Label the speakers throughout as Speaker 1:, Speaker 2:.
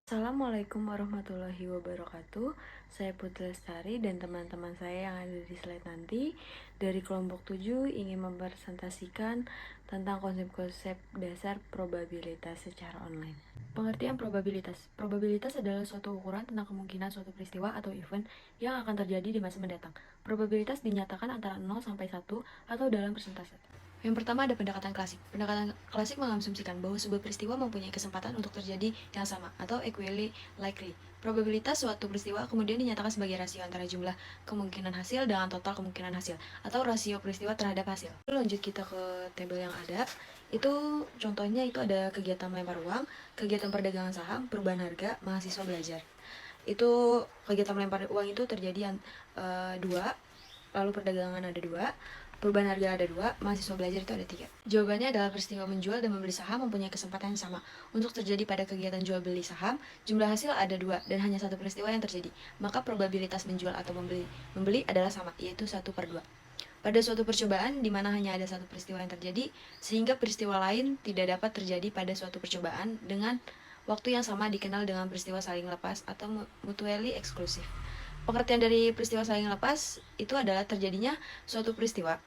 Speaker 1: Assalamualaikum warahmatullahi wabarakatuh. Saya Putri Lestari dan teman-teman saya yang ada di slide nanti dari kelompok 7 ingin mempresentasikan tentang konsep-konsep dasar probabilitas secara online. Pengertian probabilitas. Probabilitas adalah suatu ukuran tentang kemungkinan suatu peristiwa atau event yang akan terjadi di masa mendatang. Probabilitas dinyatakan antara 0 sampai 1 atau dalam persentase. Yang pertama ada pendekatan klasik. Pendekatan klasik mengasumsikan bahwa sebuah peristiwa mempunyai kesempatan untuk terjadi yang sama atau equally likely. Probabilitas suatu peristiwa kemudian dinyatakan sebagai rasio antara jumlah kemungkinan hasil dengan total kemungkinan hasil atau rasio peristiwa terhadap hasil. Lanjut kita ke tabel yang ada. Itu contohnya itu ada kegiatan melempar uang, kegiatan perdagangan saham, perubahan harga, mahasiswa belajar. Itu kegiatan melempar uang itu terjadi dua, lalu perdagangan ada dua, perubahan harga ada dua, mahasiswa belajar itu ada tiga. Jawabannya adalah peristiwa menjual dan membeli saham mempunyai kesempatan yang sama untuk terjadi pada kegiatan jual beli saham. Jumlah hasil ada dua dan hanya satu peristiwa yang terjadi, maka probabilitas menjual atau membeli adalah sama, yaitu 1/2. Pada suatu percobaan di mana hanya ada satu peristiwa yang terjadi, sehingga peristiwa lain tidak dapat terjadi pada suatu percobaan dengan waktu yang sama dikenal dengan peristiwa saling lepas atau mutually exclusive. Pengertian dari peristiwa saling lepas itu adalah terjadinya suatu peristiwa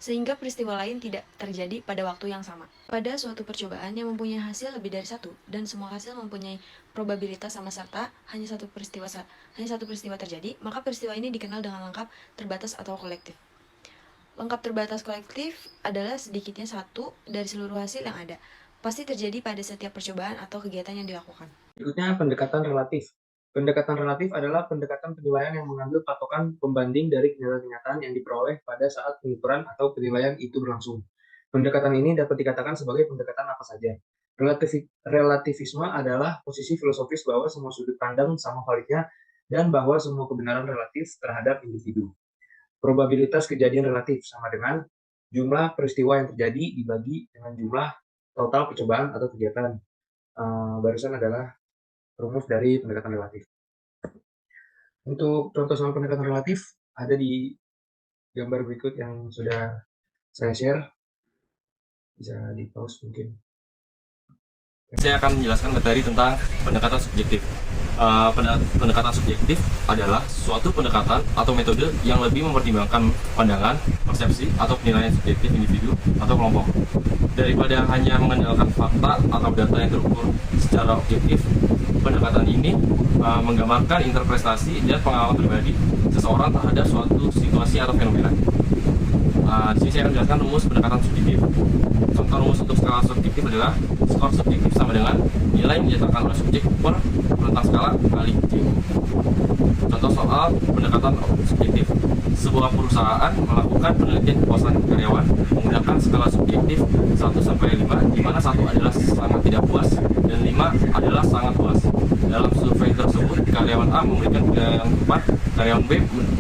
Speaker 1: sehingga peristiwa lain tidak terjadi pada waktu yang sama. Pada suatu percobaan yang mempunyai hasil lebih dari satu dan semua hasil mempunyai probabilitas sama serta hanya satu peristiwa terjadi, maka peristiwa ini dikenal dengan lengkap, terbatas atau kolektif. Lengkap, terbatas, kolektif adalah sedikitnya satu dari seluruh hasil yang ada. Pasti terjadi pada setiap percobaan atau kegiatan yang dilakukan.
Speaker 2: Berikutnya pendekatan relatif. Pendekatan relatif adalah pendekatan penilaian yang mengambil patokan pembanding dari kenyataan yang diperoleh pada saat pengukuran atau penilaian itu berlangsung. Pendekatan ini dapat dikatakan sebagai pendekatan apa saja. Relativisme adalah posisi filosofis bahwa semua sudut pandang sama validnya dan bahwa semua kebenaran relatif terhadap individu. Probabilitas kejadian relatif sama dengan jumlah peristiwa yang terjadi dibagi dengan jumlah total percobaan atau kegiatan. Barusan adalah rumus dari pendekatan relatif. Untuk contoh soal pendekatan relatif ada di gambar berikut yang sudah saya share. Bisa di pause mungkin.
Speaker 3: Saya akan menjelaskan materi tentang pendekatan subjektif. Pendekatan subjektif adalah suatu pendekatan atau metode yang lebih mempertimbangkan pandangan, persepsi, atau penilaian subjektif individu atau kelompok daripada hanya mengandalkan fakta atau data yang terukur secara objektif. Pendekatan ini menggambarkan interpretasi dan pengalaman pribadi seseorang terhadap suatu situasi atau fenomena. Di sini saya akan menjelaskan rumus pendekatan subjektif. Contoh rumus untuk skala subjektif adalah skor subjektif sama dengan nilai yang dinyatakan oleh subjek per rentang skala kali J. Contoh soal pendekatan subjektif. Sebuah perusahaan melakukan penelitian kepuasan karyawan menggunakan skala subjektif 1-5, di mana 1 adalah sangat tidak puas dan 5 adalah sangat puas. Dalam survei tersebut, karyawan A memberikan penilaian 4, karyawan B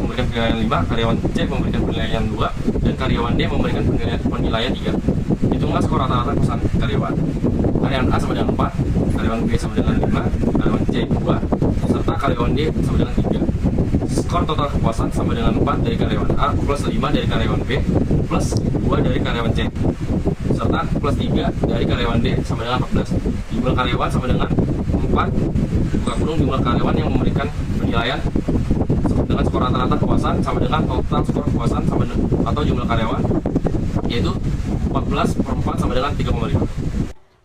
Speaker 3: memberikan penilaian 5, karyawan C memberikan penilaian 2, dan karyawan D memberikan penilaian 3. Hitunglah skor rata-rata kepuasan karyawan. Karyawan A sama dengan 4, karyawan B sama dengan 5, karyawan C 2, serta karyawan D sama dengan 3. Skor total kepuasan sama dengan 4 dari karyawan A plus 5 dari karyawan B plus 2 dari karyawan C, serta plus 3 dari karyawan D sama dengan 14. Jumlah karyawan sama dengan 4, buka kurung jumlah karyawan yang memberikan penilaian dengan skor rata-rata kepuasan sama dengan total skor kepuasan sama atau jumlah karyawan, yaitu 14/4 sama dengan 3,5.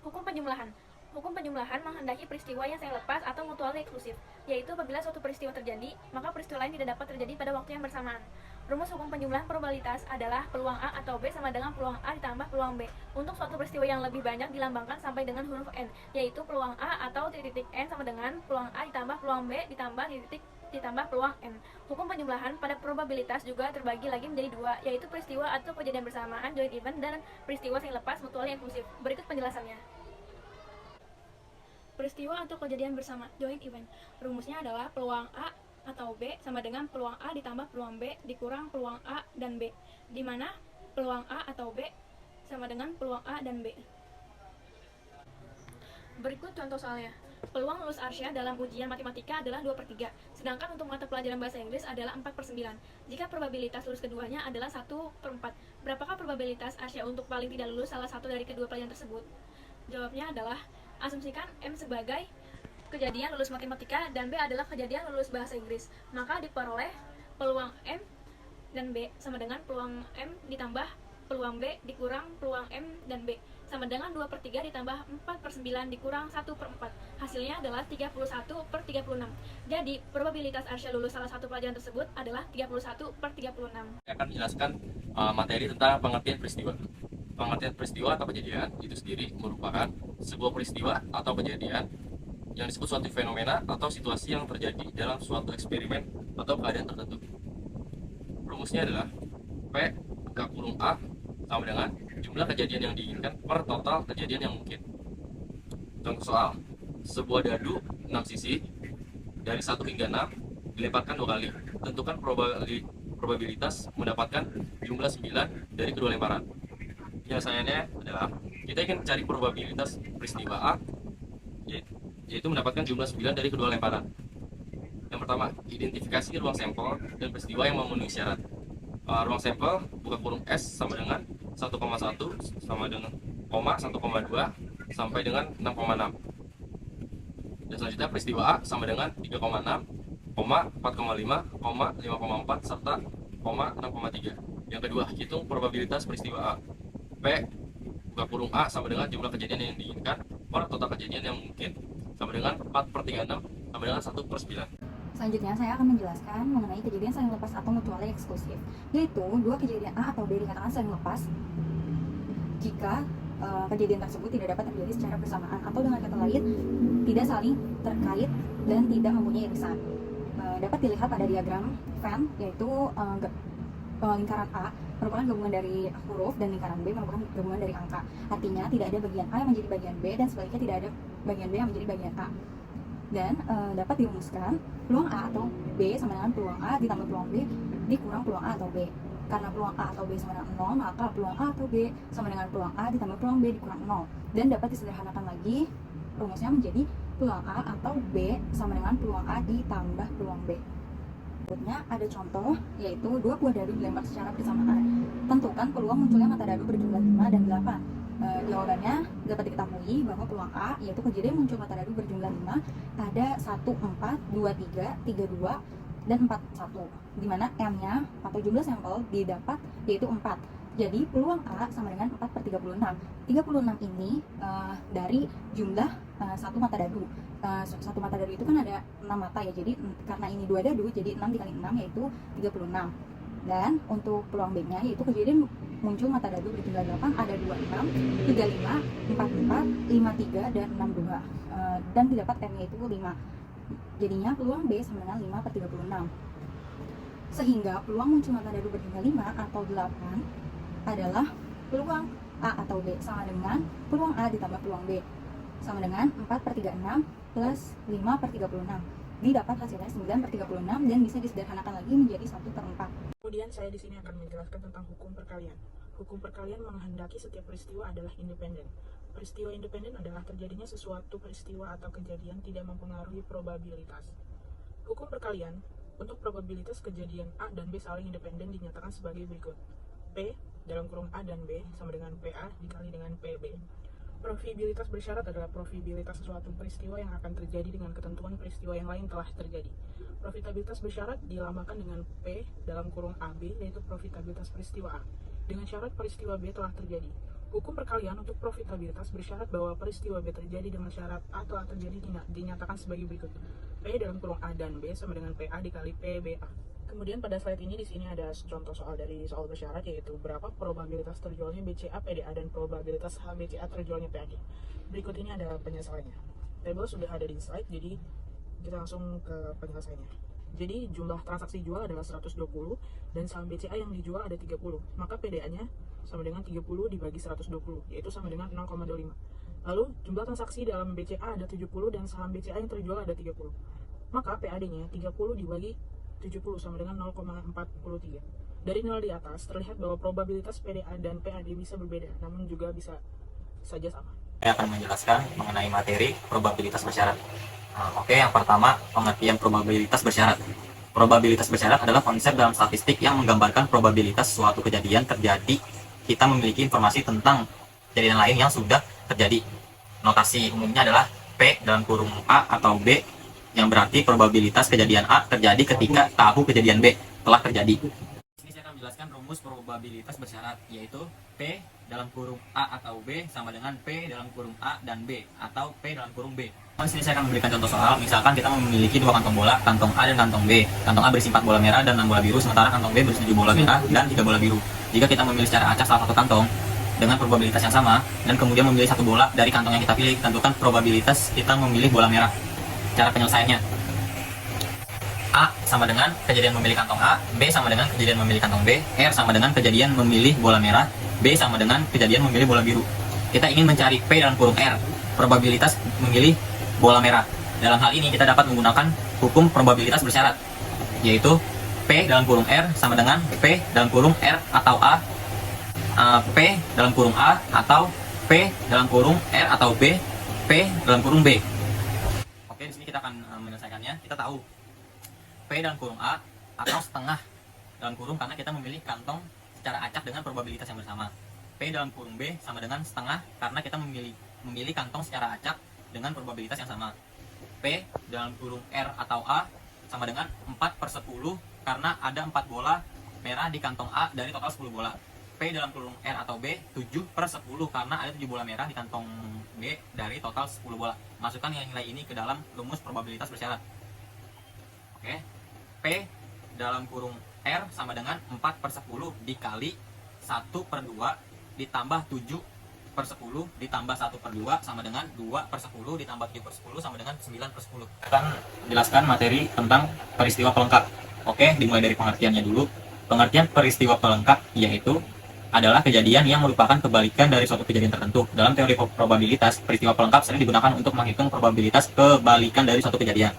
Speaker 4: Hukum penjumlahan. Hukum penjumlahan menghendaki peristiwa yang saling lepas atau mutually eksklusif, yaitu apabila suatu peristiwa terjadi, maka peristiwa lain tidak dapat terjadi pada waktu yang bersamaan. Rumus hukum penjumlahan probabilitas adalah peluang A atau B sama dengan peluang A ditambah peluang B. Untuk suatu peristiwa yang lebih banyak dilambangkan sampai dengan huruf N, yaitu peluang A atau titik N sama dengan peluang A ditambah peluang B ditambah titik ditambah peluang N. Hukum penjumlahan pada probabilitas juga terbagi lagi menjadi dua, yaitu peristiwa atau kejadian bersamaan joint event dan peristiwa saling lepas mutually eksklusif. Berikut penjelasannya. Peristiwa atau kejadian bersama joint event. Rumusnya adalah peluang A atau B sama dengan peluang A ditambah peluang B dikurang peluang A dan B, di mana peluang A atau B sama dengan peluang A dan B. Berikut contoh soalnya. Peluang lulus Arsya dalam ujian matematika adalah 2/3, sedangkan untuk mata pelajaran bahasa Inggris adalah 4/9. Jika probabilitas lulus keduanya adalah 1/4, berapakah probabilitas Arsya untuk paling tidak lulus salah satu dari kedua pelajaran tersebut? Jawabnya adalah, asumsikan M sebagai kejadian lulus matematika dan B adalah kejadian lulus bahasa Inggris. Maka diperoleh peluang M dan B sama dengan peluang M ditambah peluang B dikurang peluang M dan B sama dengan 2/3 ditambah 4/9 dikurang 1/4. Hasilnya adalah 31/36. Jadi, probabilitas Arsya lulus salah satu pelajaran tersebut adalah 31/36.
Speaker 3: Saya akan menjelaskan materi tentang pengertian peristiwa. Pengertian peristiwa atau kejadian itu sendiri merupakan sebuah peristiwa atau kejadian yang disebut suatu fenomena atau situasi yang terjadi dalam suatu eksperimen atau keadaan tertentu. Rumusnya adalah P kurung A sama dengan jumlah kejadian yang diinginkan per total kejadian yang mungkin. Contoh soal, sebuah dadu 6 sisi dari 1 hingga 6 dilemparkan 2 kali. Tentukan probabilitas mendapatkan jumlah 9 dari kedua lemparan. Penyelesaiannya adalah kita ingin mencari probabilitas peristiwa A, yaitu mendapatkan jumlah 9 dari kedua lemparan. Yang pertama, identifikasi ruang sampel dan peristiwa yang memenuhi syarat. Ruang sampel buka kurung S sama dengan 1,1 sama dengan koma 1,2 sampai dengan 6,6. Dan selanjutnya peristiwa A sama dengan 3,6, 4,5, 5,4 serta 6,3. Yang kedua, hitung probabilitas peristiwa A. P buka kurung A sama dengan jumlah kejadian yang diinginkan per total kejadian yang mungkin sama dengan 4/36 sama dengan 1/9.
Speaker 5: Selanjutnya, saya akan menjelaskan mengenai kejadian saling lepas atau mutualnya eksklusif, yaitu dua kejadian A atau B dikatakan saling lepas jika kejadian tersebut tidak dapat terjadi secara bersamaan atau dengan kata lain tidak saling terkait dan tidak mempunyai irisan. Dapat dilihat pada diagram Venn, yaitu lingkaran A merupakan gabungan dari huruf dan lingkaran B merupakan gabungan dari angka. Artinya tidak ada bagian A yang menjadi bagian B dan sebaliknya tidak ada bagian B yang menjadi bagian A. Dan dapat dirumuskan peluang A atau B sama dengan peluang A ditambah peluang B dikurang peluang A atau B. Karena peluang A atau B sama dengan 0, maka peluang A atau B sama dengan peluang A ditambah peluang B dikurang 0. Dan dapat disederhanakan lagi, rumusnya menjadi peluang A atau B sama dengan peluang A ditambah peluang B. Berikutnya ada contoh, yaitu dua buah dadu dilempar secara bersamaan. Tentukan peluang munculnya mata dadu berjumlah 5 dan 8. Jawabannya dapat diketahui bahwa peluang A, yaitu kejadian muncul mata dadu berjumlah 5, ada 1, 4, 2, 3, 3, 2, dan 4, 1, dimana M-nya atau jumlah sampel didapat yaitu 4. Jadi peluang A sama dengan 4/36. 36 ini dari jumlah satu mata dadu. Satu mata dadu itu kan ada 6 mata ya, jadi karena ini 2 dadu, jadi 6 dikali 6 yaitu 36. Dan untuk peluang B-nya, yaitu kejadian muncul mata dadu berjumlah 8, ada 26, 35, 44, 53, dan 62. Dan didapat M-nya itu 5. Jadinya peluang B sama dengan 5/36. Sehingga peluang muncul mata dadu berjumlah 5 atau 8 adalah peluang A atau B sama dengan peluang A ditambah peluang B sama dengan 4/36 plus 5/36. Didapat hasilnya 9/36 dan bisa disederhanakan lagi menjadi 1/4.
Speaker 6: Kemudian saya di sini akan menjelaskan tentang hukum perkalian. Hukum perkalian menghendaki setiap peristiwa adalah independen. Peristiwa independen adalah terjadinya sesuatu peristiwa atau kejadian tidak mempengaruhi probabilitas. Hukum perkalian untuk probabilitas kejadian A dan B saling independen dinyatakan sebagai berikut. P dalam kurung A dan B sama dengan PA dikali dengan PB. Probabilitas bersyarat adalah probabilitas suatu peristiwa yang akan terjadi dengan ketentuan peristiwa yang lain telah terjadi. Profitabilitas bersyarat dilamakan dengan P dalam kurung AB, yaitu profitabilitas peristiwa A, dengan syarat peristiwa B telah terjadi. Hukum perkalian untuk profitabilitas bersyarat bahwa peristiwa B terjadi dengan syarat A telah terjadi dinyatakan sebagai berikut. P dalam kurung A dan B sama dengan PA dikali PBA. Kemudian pada slide ini di sini ada contoh soal dari soal bersyarat, yaitu berapa probabilitas terjualnya BCA PDA dan probabilitas HBCA terjualnya PAD. Berikut ini ada penyelesaiannya. Tabel sudah ada di slide, jadi kita langsung ke penyelesaiannya. Jadi jumlah transaksi jual adalah 120 dan saham BCA yang dijual ada 30. Maka PDA-nya sama dengan 30 dibagi 120, yaitu sama dengan 0,25. Lalu jumlah transaksi dalam BCA ada 70 dan saham BCA yang terjual ada 30. Maka PAD-nya 30 dibagi 70 sama dengan 0,43. Dari nilai di atas terlihat bahwa probabilitas PDA dan PAD bisa berbeda, namun juga bisa saja sama.
Speaker 7: Saya akan menjelaskan mengenai materi probabilitas bersyarat. Oke, yang pertama pengertian probabilitas bersyarat. Probabilitas bersyarat adalah konsep dalam statistik yang menggambarkan probabilitas suatu kejadian terjadi. Kita memiliki informasi tentang kejadian lain yang sudah terjadi. Notasi umumnya adalah P dalam kurung A atau B, yang berarti probabilitas kejadian A terjadi ketika tahu kejadian B telah terjadi. Ini saya akan menjelaskan rumus probabilitas bersyarat, yaitu P dalam kurung A atau B sama dengan P dalam kurung A dan B atau P dalam kurung B. Di sini saya akan memberikan contoh soal. Misalkan kita memiliki dua kantong bola, kantong A dan kantong B. Kantong A berisi 4 bola merah dan 6 bola biru, sementara kantong B berisi 7 bola merah dan 3 bola biru. Jika kita memilih secara acak salah satu kantong dengan probabilitas yang sama dan kemudian memilih satu bola dari kantong yang kita pilih, tentukan probabilitas kita memilih bola merah. Cara penyelesaiannya: A sama dengan kejadian memilih kantong A, B sama dengan kejadian memilih kantong B, R sama dengan kejadian memilih bola merah, B sama dengan kejadian memilih bola biru. Kita ingin mencari P dalam kurung R, probabilitas memilih bola merah. Dalam hal ini kita dapat menggunakan hukum probabilitas bersyarat, yaitu P dalam kurung R sama dengan P dalam kurung R atau A, P dalam kurung A atau P dalam kurung R atau B, P dalam kurung B. Oke, di sini kita akan menyelesaikannya. Kita tahu P dalam kurung A atau setengah dalam kurung karena kita memilih kantong secara acak dengan probabilitas yang bersama. P dalam kurung B sama dengan setengah karena kita memilih kantong secara acak dengan probabilitas yang sama. P dalam kurung R atau A sama dengan 4/10 karena ada 4 bola merah di kantong A dari total 10 bola. P dalam kurung R atau B 7/10 karena ada 7 bola merah di kantong B dari total 10 bola. Masukkan nilai ini ke dalam rumus probabilitas bersyarat. Oke. P dalam kurung R sama dengan 4/10 dikali 1/2 ditambah 7/10 ditambah 1/2 sama dengan 2/10 ditambah 7/10 sama dengan 9/10. Akan menjelaskan materi tentang peristiwa pelengkap. Oke, dimulai dari pengertiannya dulu. Pengertian peristiwa pelengkap yaitu adalah kejadian yang merupakan kebalikan dari suatu kejadian tertentu. Dalam teori probabilitas, peristiwa pelengkap sering digunakan untuk menghitung probabilitas kebalikan dari suatu kejadian.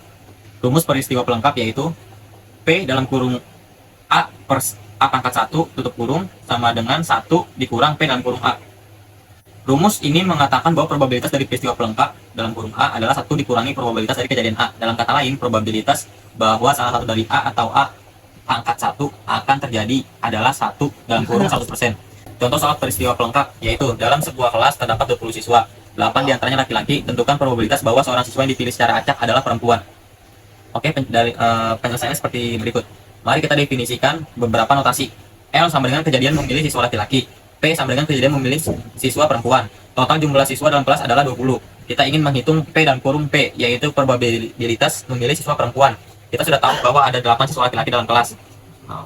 Speaker 7: Rumus peristiwa pelengkap yaitu P dalam kurung A per A pangkat 1 tutup kurung sama dengan 1 dikurang P dalam kurung A. Rumus ini mengatakan bahwa probabilitas dari peristiwa pelengkap dalam kurung A adalah 1 dikurangi probabilitas dari kejadian A. Dalam kata lain, probabilitas bahwa salah satu dari A atau A pangkat 1 akan terjadi adalah 1 dalam kurung 100%. Contoh soal peristiwa pelengkap yaitu dalam sebuah kelas terdapat 20 siswa, 8 diantaranya laki-laki. Tentukan probabilitas bahwa seorang siswa yang dipilih secara acak adalah perempuan. Oke, penyelesaiannya seperti berikut. Mari kita definisikan beberapa notasi. L sama dengan kejadian memilih siswa laki-laki. P sama dengan kejadian memilih siswa perempuan. Total jumlah siswa dalam kelas adalah 20. Kita ingin menghitung P dalam kurung P, yaitu probabilitas memilih siswa perempuan. Kita sudah tahu bahwa ada 8 siswa laki-laki dalam kelas.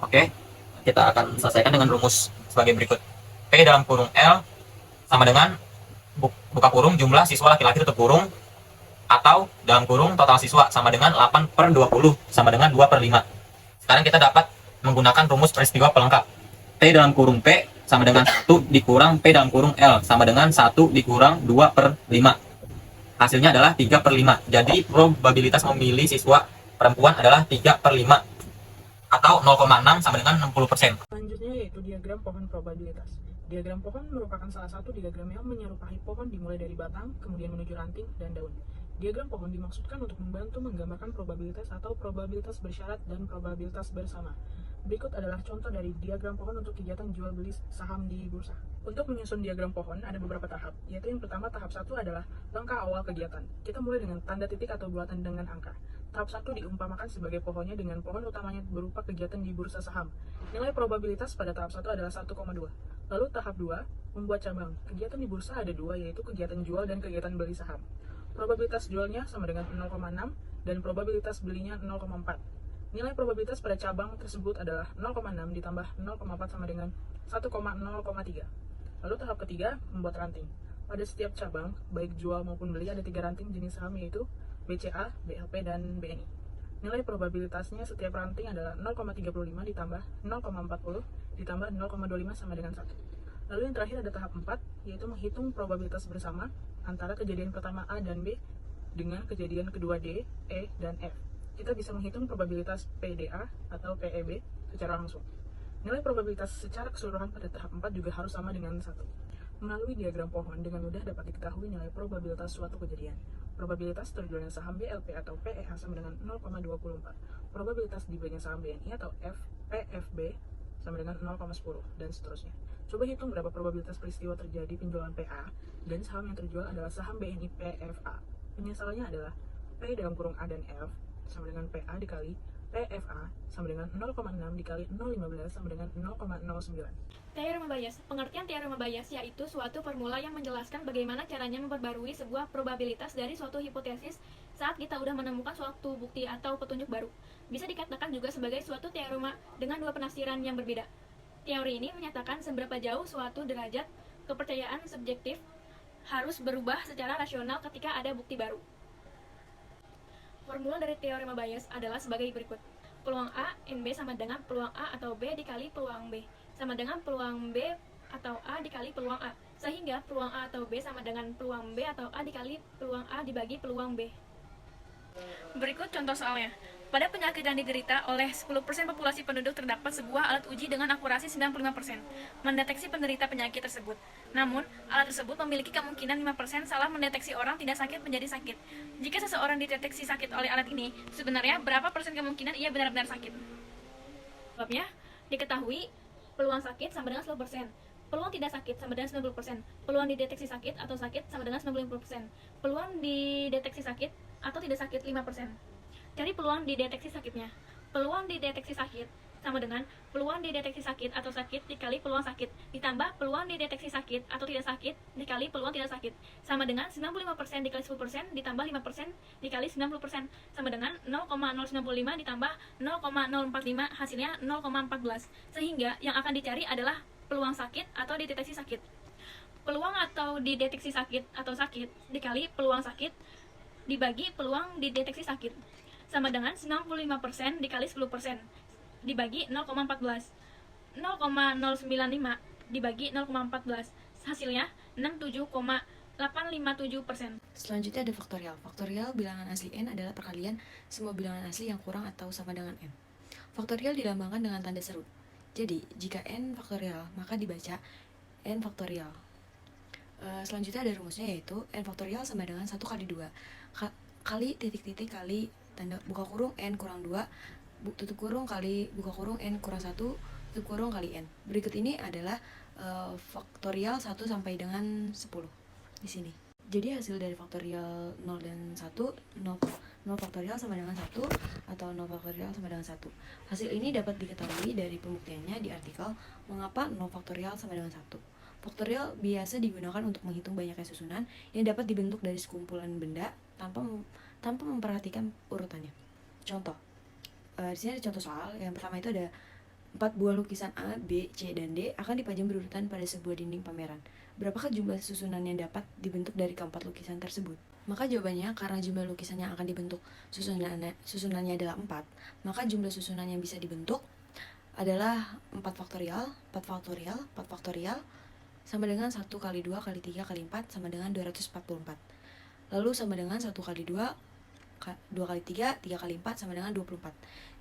Speaker 7: Oke, kita akan selesaikan dengan rumus sebagai berikut. P dalam kurung L sama dengan buka kurung jumlah siswa laki-laki tutup kurung atau dalam kurung total siswa sama dengan 8/20 sama dengan 2/5. Sekarang kita dapat menggunakan rumus peristiwa pelengkap. P dalam kurung P sama dengan 1 dikurang P dalam kurung L sama dengan 1 dikurang 2/5. Hasilnya adalah 3/5. Jadi probabilitas memilih siswa perempuan adalah 3/5 atau 0,6 sama dengan 60%.
Speaker 6: Selanjutnya yaitu diagram pohon probabilitas. Diagram pohon merupakan salah satu diagram yang menyerupai pohon dimulai dari batang, kemudian menuju ranting dan daun. Diagram pohon dimaksudkan untuk membantu menggambarkan probabilitas atau probabilitas bersyarat dan probabilitas bersama. Berikut adalah contoh dari diagram pohon untuk kegiatan jual beli saham di bursa. Untuk menyusun diagram pohon ada beberapa tahap, yaitu yang pertama tahap 1 adalah langkah awal kegiatan. Kita mulai dengan tanda titik atau bulatan dengan angka. Tahap 1 diumpamakan sebagai pohonnya dengan pohon utamanya berupa kegiatan di bursa saham. Nilai probabilitas pada tahap 1 adalah 1,2. Lalu tahap 2, membuat cabang. Kegiatan di bursa ada 2, yaitu kegiatan jual dan kegiatan beli saham. Probabilitas jualnya sama dengan 0,6 dan probabilitas belinya 0,4. Nilai probabilitas pada cabang tersebut adalah 0,6 ditambah 0,4 sama dengan 1,0,3. Lalu tahap ketiga, membuat ranting. Pada setiap cabang, baik jual maupun beli ada 3 ranting jenis saham yaitu BCA, BLP, dan BNI. Nilai probabilitasnya setiap ranting adalah 0,35 ditambah 0,40 ditambah 0,25 sama dengan 1. Lalu yang terakhir ada tahap 4, yaitu menghitung probabilitas bersama antara kejadian pertama A dan B dengan kejadian kedua D, E, dan F. Kita bisa menghitung probabilitas PDA atau PEB secara langsung. Nilai probabilitas secara keseluruhan pada tahap 4 juga harus sama dengan 1. Melalui diagram pohon, dengan mudah dapat diketahui nilai probabilitas suatu kejadian. Probabilitas terjualnya saham BLP atau PEH sama dengan 0,24. Probabilitas dibelinya saham BNI atau PFB sama dengan 0,10 dan seterusnya. Coba hitung berapa probabilitas peristiwa terjadi penjualan PA dan saham yang terjual adalah saham BNI PFA. Penyesalannya adalah P dalam kurung A dan F sama dengan PA dikali PFA sama dengan 0,6 dikali 0,15 sama dengan 0,09.
Speaker 4: Teorema Bayes. Pengertian teorema Bayes yaitu suatu formula yang menjelaskan bagaimana caranya memperbarui sebuah probabilitas dari suatu hipotesis saat kita udah menemukan suatu bukti atau petunjuk baru. Bisa dikatakan juga sebagai suatu teorema dengan dua penafsiran yang berbeda. Teori ini menyatakan seberapa jauh suatu derajat kepercayaan subjektif harus berubah secara rasional ketika ada bukti baru. Formula dari teorema Bayes adalah sebagai berikut. Peluang A, NB sama dengan peluang A atau B dikali peluang B, sama dengan peluang B atau A dikali peluang A. Sehingga peluang A atau B sama dengan peluang B atau A dikali peluang A dibagi peluang B. Berikut contoh soalnya. Pada penyakit yang diderita oleh 10% populasi penduduk terdapat sebuah alat uji dengan akurasi 95% mendeteksi penderita penyakit tersebut. Namun, alat tersebut memiliki kemungkinan 5% salah mendeteksi orang tidak sakit menjadi sakit. Jika seseorang dideteksi sakit oleh alat ini, sebenarnya berapa persen kemungkinan ia benar-benar sakit? Sebabnya, diketahui peluang sakit sama dengan 10%. Peluang tidak sakit sama dengan 90%. Peluang dideteksi sakit atau sakit sama dengan 90%. Peluang dideteksi sakit atau tidak sakit 5%. Cari peluang dideteksi sakitnya. Peluang dideteksi sakit sama dengan peluang dideteksi sakit atau sakit dikali peluang sakit ditambah peluang dideteksi sakit atau tidak sakit dikali peluang tidak sakit sama dengan 95% dikali 10% ditambah 5% dikali 90% sama dengan 0,095 ditambah 0,045 hasilnya 0,14. Sehingga yang akan dicari adalah peluang sakit atau dideteksi sakit. Peluang atau dideteksi sakit atau sakit dikali peluang sakit dibagi peluang dideteksi sakit sama dengan 95% dikali 10% dibagi 0,14. 0,095 dibagi 0,14 hasilnya 67,857%.
Speaker 1: Selanjutnya ada faktorial. Faktorial bilangan asli n adalah perkalian semua bilangan asli yang kurang atau sama dengan n. Faktorial dilambangkan dengan tanda seru. Jadi, jika n faktorial, maka dibaca n faktorial. Selanjutnya ada rumusnya yaitu n faktorial sama dengan 1 kali 2 kali titik-titik kali tanda buka kurung n kurang 2 tutup kurung kali buka kurung n kurang 1 tutup kurung kali n. Berikut ini adalah faktorial 1 sampai dengan 10 di sini. Jadi hasil dari faktorial 0 dan 1 0 faktorial sama dengan 1 atau 0 faktorial sama dengan 1. Hasil ini dapat diketahui dari pembuktiannya di artikel mengapa 0 faktorial sama dengan 1. Faktorial biasa digunakan untuk menghitung banyaknya susunan yang dapat dibentuk dari sekumpulan benda tanpa memperhatikan urutannya. Contoh, di sini ada contoh soal. Yang pertama itu ada 4 buah lukisan A, B, C, dan D akan dipajang berurutan pada sebuah dinding pameran. Berapakah jumlah susunan yang dapat dibentuk dari keempat lukisan tersebut? Maka jawabannya, karena jumlah lukisan yang akan dibentuk susunannya adalah 4, maka jumlah susunan yang bisa dibentuk adalah 4 faktorial, 4 faktorial, 4 faktorial, sama dengan 1 kali 2 kali 3 kali 4 sama dengan 244. Lalu sama dengan 1 kali 2 kali 3 kali 4 sama dengan 24.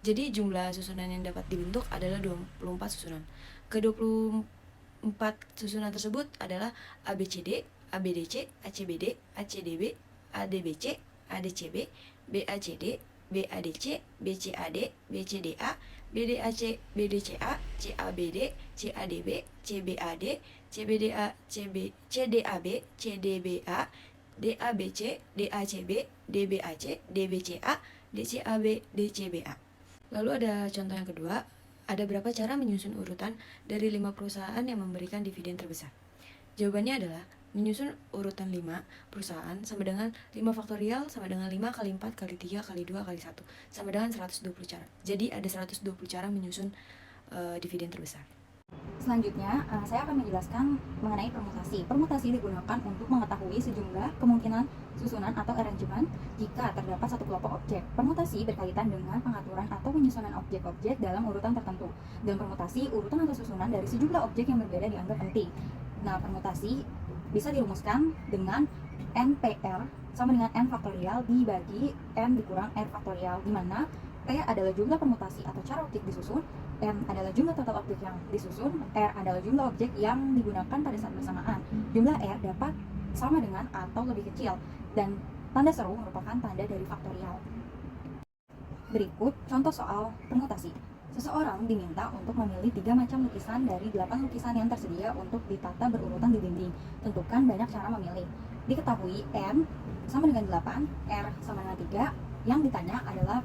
Speaker 1: Jadi jumlah susunan yang dapat dibentuk adalah 24 susunan. Ke-24 susunan tersebut adalah ABCD, ABDC, ACBD, ACDB, ADBC, ADCB, BACD, BADC, BCAD, BCDA, BDAC, BDCA, CABD, CADB, CBAD, CBDA, CDAB, CDBA, DABC, DACB, DBAC, DBCA, DCAB, DCBA. Lalu ada contoh yang kedua, ada berapa cara menyusun urutan dari 5 perusahaan yang memberikan dividen terbesar? Jawabannya adalah menyusun urutan 5 perusahaan sama dengan 5 faktorial sama dengan 5 kali 4 kali 3 kali 2 kali 1 sama dengan 120 cara. Jadi ada 120 cara menyusun dividen terbesar.
Speaker 5: Selanjutnya, saya akan menjelaskan mengenai permutasi. Permutasi digunakan untuk mengetahui sejumlah kemungkinan susunan atau aransemen jika terdapat satu kelompok objek. Permutasi berkaitan dengan pengaturan atau penyusunan objek-objek dalam urutan tertentu. Dalam permutasi, urutan atau susunan dari sejumlah objek yang berbeda dianggap penting. Nah, permutasi bisa dirumuskan dengan NPR sama dengan N faktorial dibagi N dikurang R faktorial, di mana P adalah jumlah permutasi atau cara objek disusun, N adalah jumlah total objek yang disusun, R adalah jumlah objek yang digunakan pada saat bersamaan. Jumlah R dapat sama dengan atau lebih kecil, dan tanda seru merupakan tanda dari faktorial. Berikut contoh soal permutasi. Seseorang diminta untuk memilih 3 macam lukisan dari 8 lukisan yang tersedia untuk ditata berurutan di dinding. Tentukan banyak cara memilih. Diketahui N sama dengan 8, R sama dengan 3, yang ditanya adalah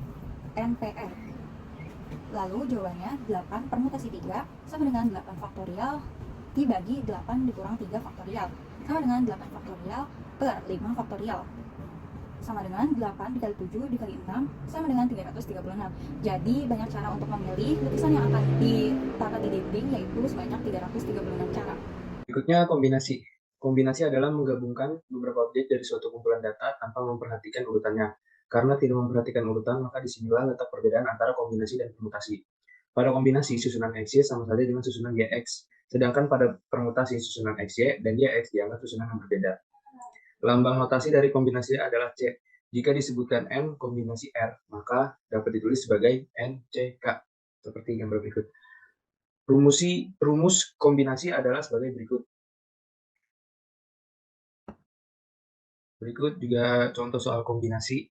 Speaker 5: NPR. Lalu jawabannya 8 permutasi 3 sama dengan 8 faktorial dibagi 8 dikurang 3 faktorial sama dengan 8 faktorial per 5 faktorial sama dengan 8 dikali 7 dikali 6 sama dengan 336. Jadi banyak cara untuk memilih lukisan yang akan ditaruh di dinding, yaitu sebanyak 336 cara.
Speaker 2: Berikutnya kombinasi. Kombinasi adalah menggabungkan beberapa objek dari suatu kumpulan data tanpa memperhatikan urutannya. Karena tidak memperhatikan urutan, maka disinilah letak perbedaan antara kombinasi dan permutasi. Pada kombinasi, susunan XY sama saja dengan susunan YX. Sedangkan pada permutasi, susunan XY dan YX dianggap susunan yang berbeda. Lambang notasi dari kombinasi adalah C. Jika disebutkan N kombinasi R, maka dapat ditulis sebagai NCK. Seperti gambar berikut. Rumus kombinasi adalah sebagai berikut. Berikut juga contoh soal kombinasi.